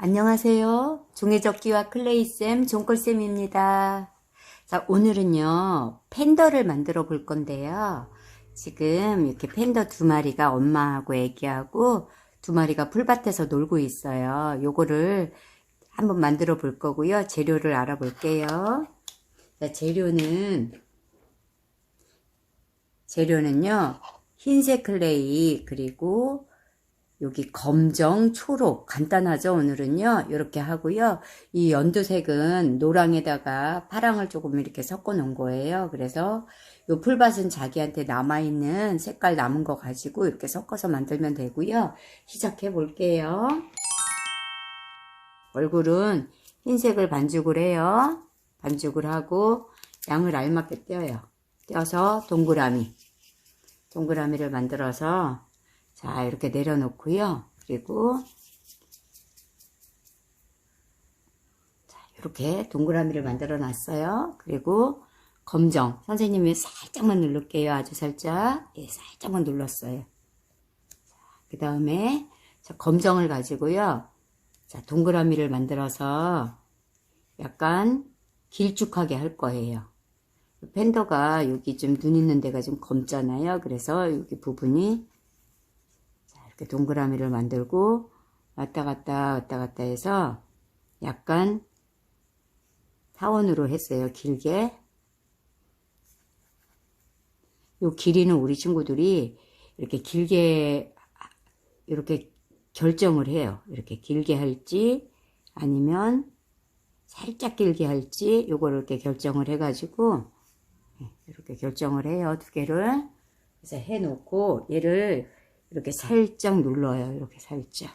안녕하세요. 종이접기와 클레이쌤, 종걸쌤입니다. 자, 오늘은요, 팬더를 만들어 볼 건데요. 지금 이렇게 팬더 두 마리가 엄마하고 애기하고 두 마리가 풀밭에서 놀고 있어요. 요거를 한번 만들어 볼 거고요. 재료를 알아볼게요. 자, 재료는요, 흰색 클레이, 그리고 여기 검정, 초록 간단하죠. 오늘은요 이렇게 하고요. 이 연두색은 노랑에다가 파랑을 조금 이렇게 섞어 놓은 거예요. 그래서 요 풀밭은 자기한테 남아있는 색깔 남은 거 가지고 이렇게 섞어서 만들면 되고요. 시작해 볼게요. 얼굴은 흰색을 반죽을 해요. 반죽을 하고 양을 알맞게 떼어서 동그라미를 만들어서 자, 이렇게 내려놓고요. 그리고 자, 이렇게 동그라미를 만들어 놨어요. 그리고 검정 선생님이 살짝만 누를게요. 아주 살짝. 예, 살짝만 눌렀어요. 그 다음에 자, 검정을 가지고요. 자, 동그라미를 만들어서 약간 길쭉하게 할 거예요. 팬더가 여기 좀 눈 있는 데가 좀 검잖아요. 그래서 여기 부분이 이렇게 동그라미를 만들고 왔다 갔다 해서 약간 타원으로 했어요. 길게. 요 길이는 우리 친구들이 이렇게 길게 이렇게 결정을 해요. 이렇게 길게 할지 아니면 살짝 길게 할지 요거를 이렇게 결정을 해가지고 이렇게 결정을 해요. 두 개를. 그래서 해놓고 얘를 이렇게 살짝 눌러요. 이렇게 살짝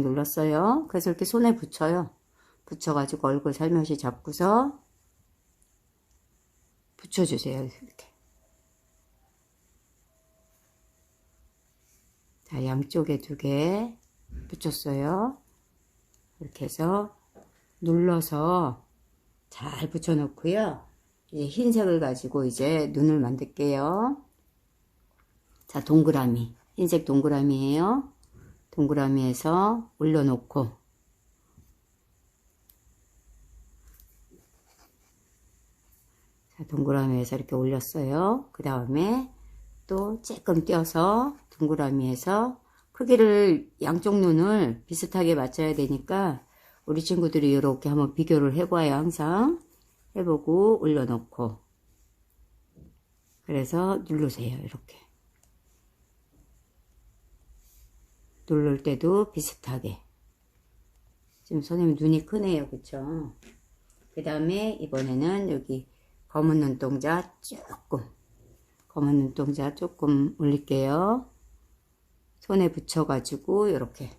눌렀어요. 그래서 이렇게 손에 붙여요. 붙여가지고 얼굴 살며시 잡고서 붙여주세요. 이렇게. 자, 양쪽에 두 개 붙였어요. 이렇게 해서 눌러서 잘 붙여놓고요. 이제 흰색을 가지고 이제 눈을 만들게요. 자, 동그라미. 흰색 동그라미예요. 동그라미에서 올려놓고 자, 동그라미에서 이렇게 올렸어요. 그 다음에 또 조금 띄어서 동그라미에서 크기를 양쪽 눈을 비슷하게 맞춰야 되니까 우리 친구들이 이렇게 한번 비교를 해봐요. 항상 해보고 올려놓고 그래서 누르세요. 이렇게 누를 때도 비슷하게. 지금 선생님 눈이 크네요. 그쵸? 그 다음에 이번에는 여기 검은 눈동자 조금 올릴게요. 손에 붙여가지고 이렇게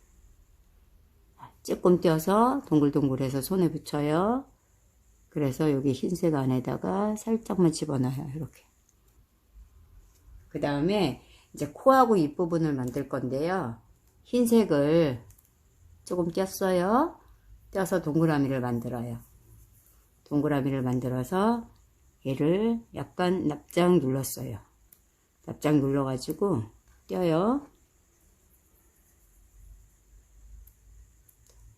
조금 띄어서 동글동글해서 손에 붙여요. 그래서 여기 흰색 안에다가 살짝만 집어넣어요. 이렇게. 그 다음에 이제 코하고 입부분을 만들 건데요. 흰색을 조금 띄었어요. 띄어서 동그라미를 만들어요. 동그라미를 만들어서 얘를 약간 납작 눌렀어요. 납작 눌러가지고 띄어요.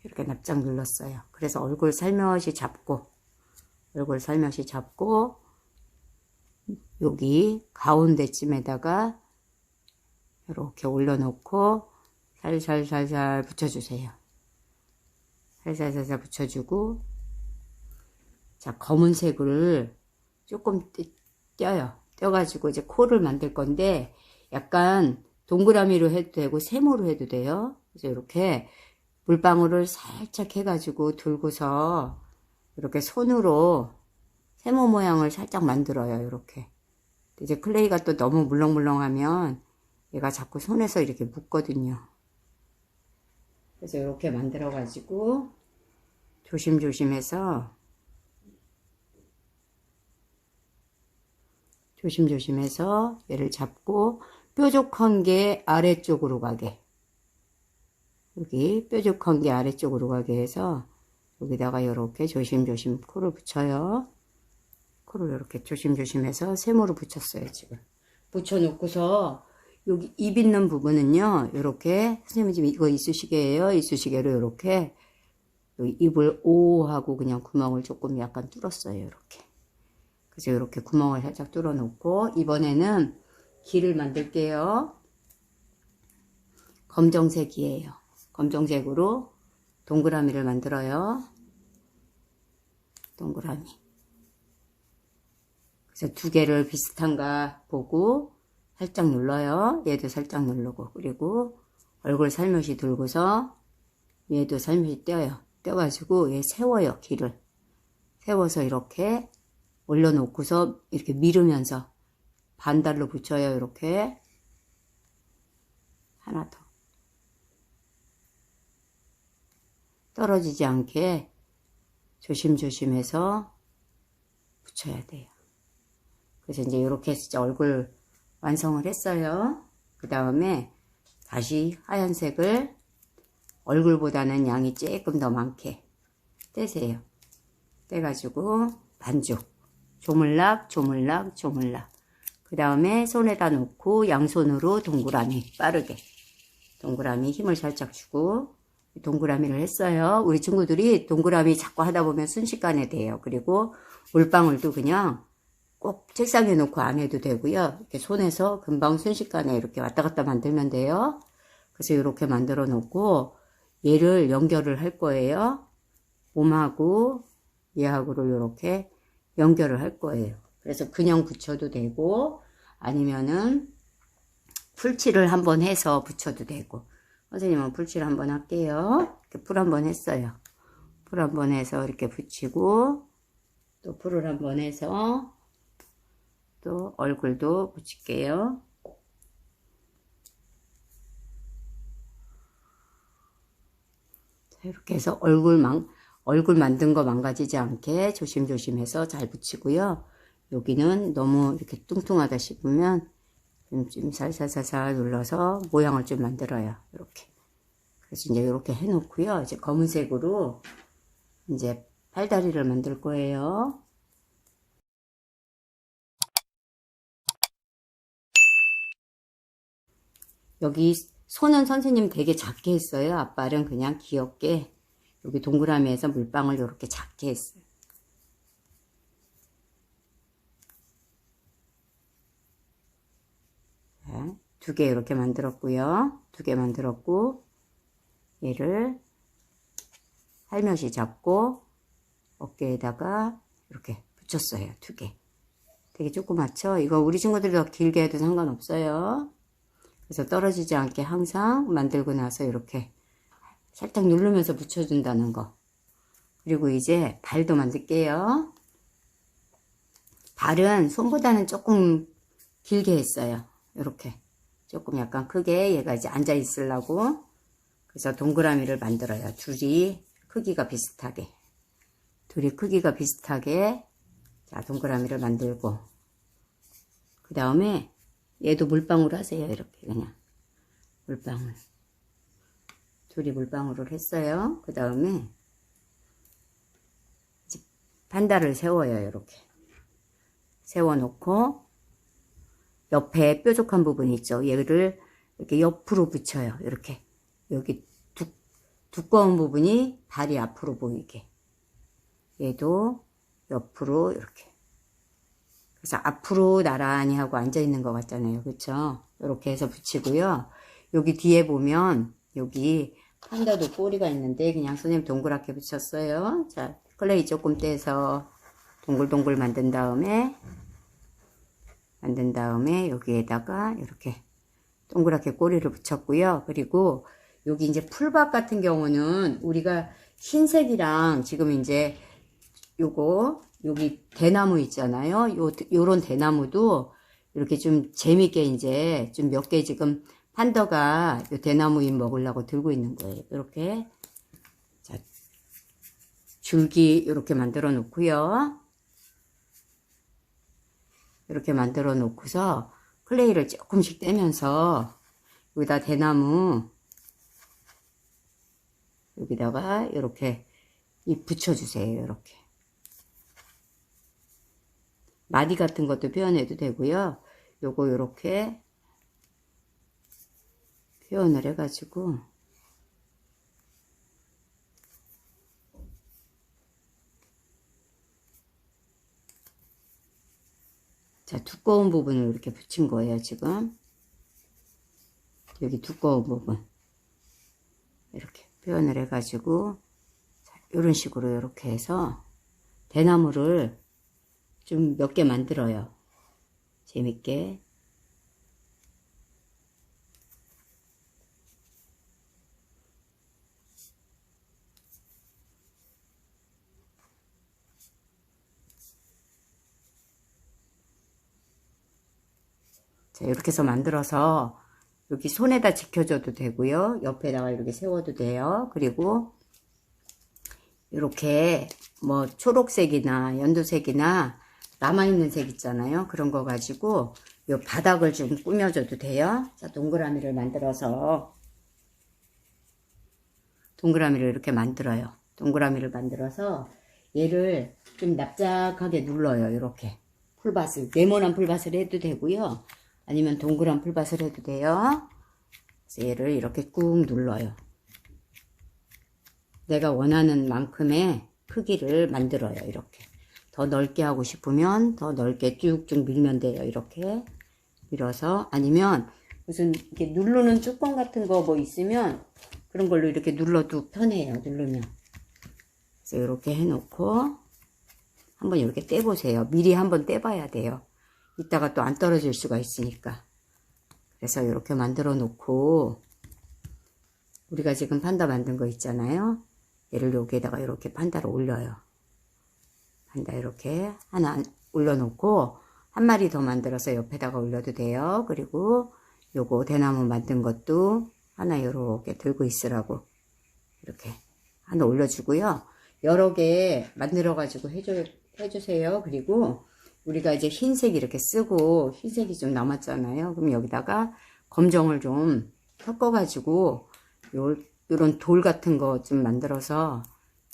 이렇게 납작 눌렀어요. 그래서 얼굴 살며시 잡고 여기 가운데쯤에다가 이렇게 올려놓고 살살 붙여주세요. 살살 붙여주고 자, 검은색을 조금 떼어가지고 이제 코를 만들 건데 약간 동그라미로 해도 되고 세모로 해도 돼요. 그래서 이렇게 물방울을 살짝 해가지고 들고서 이렇게 손으로 세모 모양을 살짝 만들어요. 이렇게. 이제 클레이가 또 너무 물렁물렁하면 얘가 자꾸 손에서 이렇게 묻거든요. 그래서 이렇게 만들어가지고 조심조심해서 얘를 잡고 뾰족한 게 아래쪽으로 가게. 여기 뾰족한 게 아래쪽으로 가게 해서 여기다가 이렇게 조심조심 코를 붙여요. 코를 이렇게 조심조심해서 세모로 붙였어요. 지금 붙여놓고서 여기 입 있는 부분은요, 요렇게, 선생님 지금 이거 이쑤시개예요. 이쑤시개로 요렇게, 여기 입을 오 하고 그냥 구멍을 조금 약간 뚫었어요. 요렇게. 그래서 요렇게 구멍을 살짝 뚫어 놓고, 이번에는 귀를 만들게요. 검정색이에요. 검정색으로 동그라미를 만들어요. 동그라미. 그래서 두 개를 비슷한가 보고 살짝 눌러요. 얘도 살짝 누르고, 그리고 얼굴 살며시 들고서 얘도 살며시 떼어요. 떼가지고 얘 세워요. 귀를 세워서 이렇게 올려놓고서 이렇게 밀으면서 반달로 붙여요. 이렇게 하나 더 떨어지지 않게 조심조심해서 붙여야 돼요. 그래서 이제 이렇게 진짜 얼굴 완성을 했어요. 그 다음에 다시 하얀색을 얼굴보다는 양이 조금 더 많게 떼세요. 떼가지고 반죽 조물락 조물락 조물락. 그 다음에 손에다 놓고 양손으로 동그라미 빠르게 동그라미 힘을 살짝 주고 동그라미를 했어요. 우리 친구들이 동그라미 자꾸 하다 보면 순식간에 돼요. 그리고 물방울도 그냥 꼭 책상에 놓고 안 해도 되고요. 이렇게 손에서 금방 순식간에 이렇게 왔다 갔다 만들면 돼요. 그래서 이렇게 만들어 놓고 얘를 연결을 할 거예요. 몸하고 얘하고를 이렇게 연결을 할 거예요. 그래서 그냥 붙여도 되고 아니면은 풀칠을 한번 해서 붙여도 되고. 선생님은 풀칠 한번 할게요. 이렇게 풀 한번 했어요. 풀 한번 해서 이렇게 붙이고 또 풀을 한번 해서 또 얼굴도 붙일게요. 자, 이렇게 해서 얼굴 만든 거 망가지지 않게 조심조심해서 잘 붙이고요. 여기는 너무 이렇게 뚱뚱하다 싶으면 좀 살살살살 눌러서 모양을 좀 만들어요. 이렇게. 그래서 이제 이렇게 해놓고요. 이제 검은색으로 이제 팔다리를 만들 거예요. 여기 손은 선생님 되게 작게 했어요. 앞발은 그냥 귀엽게 여기 동그라미에서 물방울 이렇게 작게 했어요. 두 개 이렇게 만들었고요. 두 개 만들었고 얘를 살며시 잡고 어깨에다가 이렇게 붙였어요. 두 개. 되게 조그맣죠? 이거 우리 친구들이 더 길게 해도 상관없어요. 그래서 떨어지지 않게 항상 만들고 나서 이렇게 살짝 누르면서 붙여준다는 거. 그리고 이제 발도 만들게요. 발은 손보다는 조금 길게 했어요. 이렇게 조금 약간 크게 얘가 이제 앉아 있으려고. 그래서 동그라미를 만들어요. 둘이 크기가 비슷하게 자 동그라미를 만들고 그 다음에 얘도 물방울 하세요. 이렇게 그냥 물방울 둘이 물방울을 했어요. 그 다음에 반달을 세워요. 이렇게 세워놓고 옆에 뾰족한 부분 있죠. 얘를 이렇게 옆으로 붙여요. 이렇게 여기 두꺼운 부분이 발이 앞으로 보이게 얘도 옆으로 이렇게 그래서 앞으로 나란히 하고 앉아 있는 것 같잖아요. 그렇죠? 이렇게 해서 붙이고요. 여기 뒤에 보면 여기 판다도 꼬리가 있는데 그냥 선생님 동그랗게 붙였어요. 자, 클레이 조금 떼서 동글동글 만든 다음에 여기에다가 이렇게 동그랗게 꼬리를 붙였고요. 그리고 여기 이제 풀밭 같은 경우는 우리가 흰색이랑 지금 이제 요거 여기 대나무 있잖아요. 요런 대나무도 이렇게 좀 재밌게 이제 좀 몇 개 지금 판더가 요 대나무 잎 먹으려고 들고 있는 거예요. 이렇게 자 줄기 이렇게 만들어 놓고요. 이렇게 만들어 놓고서 클레이를 조금씩 떼면서 여기다 대나무 여기다가 이렇게 잎 붙여주세요. 이렇게 마디 같은 것도 표현해도 되고요. 요거 요렇게 표현을 해가지고 자, 두꺼운 부분을 이렇게 붙인 거예요, 지금. 여기 두꺼운 부분. 이렇게 표현을 해가지고, 자, 이런 식으로 이렇게 해서, 대나무를 좀 몇 개 만들어요. 재밌게. 자, 이렇게 해서 만들어서 여기 손에다 지켜줘도 되고요. 옆에다가 이렇게 세워도 돼요. 그리고 이렇게 뭐 초록색이나 연두색이나 남아있는 색 있잖아요. 그런 거 가지고 이 바닥을 좀 꾸며줘도 돼요. 자, 동그라미를 만들어서 동그라미를 이렇게 만들어요. 동그라미를 만들어서 얘를 좀 납작하게 눌러요. 이렇게 풀밭을, 네모난 풀밭을 해도 되고요. 아니면 동그란 풀밭을 해도 돼요. 그래서 얘를 이렇게 꾹 눌러요. 내가 원하는 만큼의 크기를 만들어요. 이렇게 더 넓게 하고 싶으면 더 넓게 쭉쭉 밀면 돼요. 이렇게 밀어서, 아니면 무슨 이렇게 누르는 뚜껑 같은 거 뭐 있으면 그런 걸로 이렇게 눌러도 편해요. 누르면. 그래서 이렇게 해놓고 한번 이렇게 떼보세요. 미리 한번 떼봐야 돼요. 이따가 또 안 떨어질 수가 있으니까. 그래서 이렇게 만들어 놓고, 우리가 지금 판다 만든 거 있잖아요. 얘를 여기에다가 이렇게 판다를 올려요. 판다 이렇게 하나 올려놓고, 한 마리 더 만들어서 옆에다가 올려도 돼요. 그리고 요거 대나무 만든 것도 하나 이렇게 들고 있으라고 이렇게 하나 올려주고요. 여러 개 만들어 가지고 해주세요. 그리고 우리가 이제 흰색 이렇게 쓰고, 흰색이 좀 남았잖아요. 그럼 여기다가 검정을 좀 섞어가지고 요런 돌 같은 거 좀 만들어서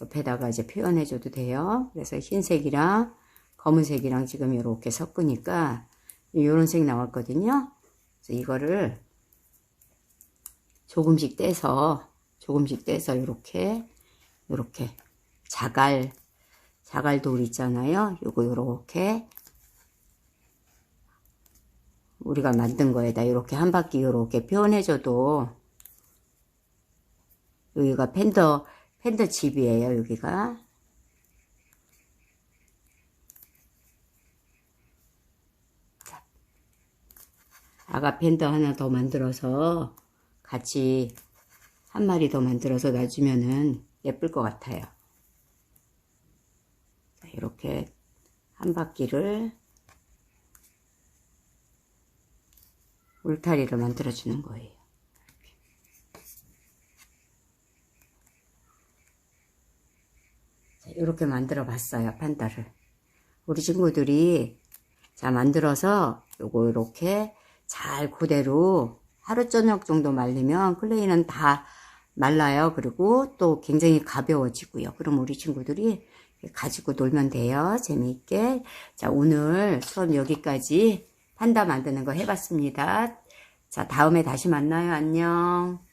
옆에다가 이제 표현해줘도 돼요. 그래서 흰색이랑 검은색이랑 지금 이렇게 섞으니까 요런 색 나왔거든요. 그래서 이거를 조금씩 떼서 이렇게 자갈돌 있잖아요. 요거 요렇게 우리가 만든 거에다 이렇게 한 바퀴 이렇게 표현해줘도, 여기가 팬더 집이에요. 여기가 아가 팬더 하나 더 만들어서 같이 한 마리 더 만들어서 놔주면은 예쁠 것 같아요. 이렇게 한 바퀴를 울타리를 만들어 주는 거예요. 이렇게 만들어 봤어요. 판다를. 우리 친구들이 자 만들어서 요거 이렇게 잘 그대로 하루 저녁 정도 말리면 클레이는 다 말라요. 그리고 또 굉장히 가벼워지고요. 그럼 우리 친구들이 가지고 놀면 돼요. 재미있게. 자, 오늘 수업 여기까지 판다 만드는 거 해봤습니다. 자, 다음에 다시 만나요. 안녕.